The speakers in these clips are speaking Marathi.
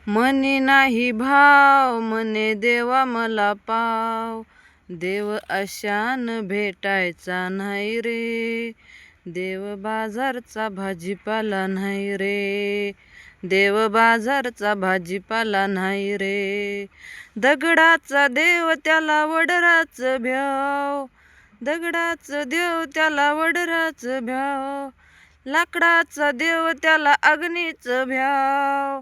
मनी नाही भाव म्हणे देवा मला पाव, देव अशान भेटायचा नाही रे, देव बाजारचा भाजीपाला नाही रे, देव बाजारचा भाजीपाला नाही रे. दगडाचा देव त्याला वडराच भ्याव, दगडाचं देव त्याला वडराच भ्याव, लाकडाचा देव त्याला अग्नीच भ्याव,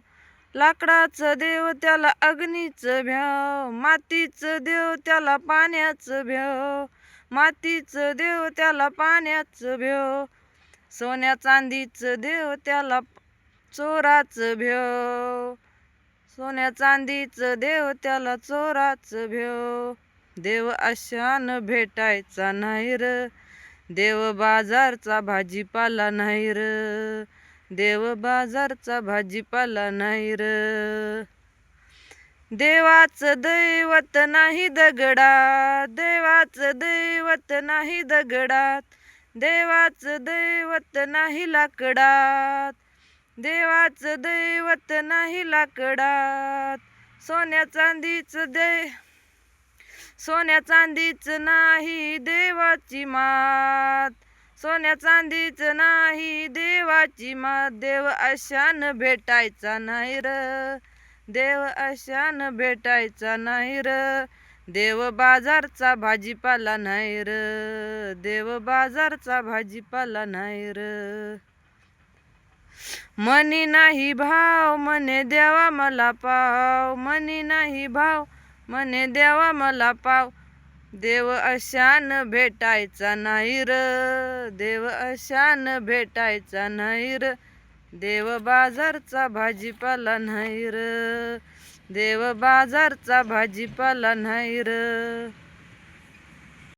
लाकडाचं देव त्याला अग्नीच भ्याव, मातीचं देव त्याला पाण्याच भ्याव, मातीचं देव त्याला पाण्याच भ्याव, सोन्या चांदीचं देव त्याला चोराच भ्याव, सोन्या चांदीचं देव त्याला चोराच भ्याव. देव अशान भेटायचा नाही र, देव बाजारचा भाजीपाला नाही र, देव बाजारचा भाजीपाला नाही र. देवाचं दैवत नाही दगडात, देवाचं दैवत नाही दगडात, देवाचं दैवत नाही लाकडात, देवाचं दैवत नाही लाकडात. सोन्या चांदीचं सोन्या चांदीचं नाही देवाची मात, सोन्या चांदीचं नाही देवाची मात. देव अशान भेटायचा नाही र, देव अशान भेटायचा नाही र, देव बाजारचा भाजीपाला नाही र, देव बाजारचा भाजीपाला नाही र. मनी नाही भाव म्हणे देवा मला पाव, मनी नाही भाव म्हणे देवा मला पाव, देव अशान भेटायचा नाही र, देव अशान भेटायचा नाही र, देव बाजारचा भाजीपाला नाही र, देव बाजारचा भाजीपाला नाही र.